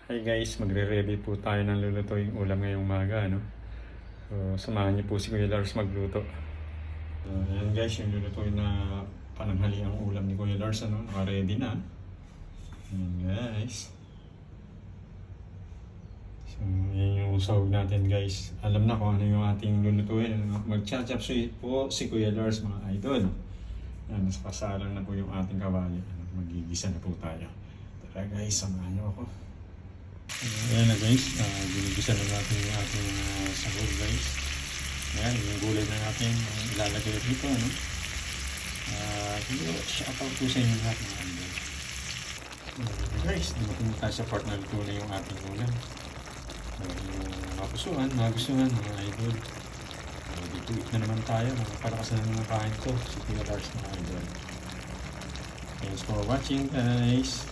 Hi guys, magre-review po tayo ng lulutuing ulam ngayong umaga, no? So, samahan niyo po si Kuya Lars magluto. Ayan guys, yung lulutuin na pananghaliang ulam ni Kuya Lars, ano? Naka-ready na. Ayan guys. So, yan yung sahog natin guys. Alam na kung ano yung ating lulutuin, ano? Mag-chop-chop po si Kuya Lars, mga idol. Ayan, nasa pasalang na po yung ating kawali. Magigisa na po tayo. Tara guys, samahan niyo ako. Ayan na guys, ginigisa na natin yung ating sahog guys. Ayan, yung gulay na natin ilalagay dito, ano? Shout out po sa inyo lahat mga idol. Guys, dumating tayo sa part na luto na yung ating ulam. Yung magustuhan mga idol. Dito eat na naman tayo, palakas na naman kain ko si Kuya Lars mga idol. Thanks for watching guys.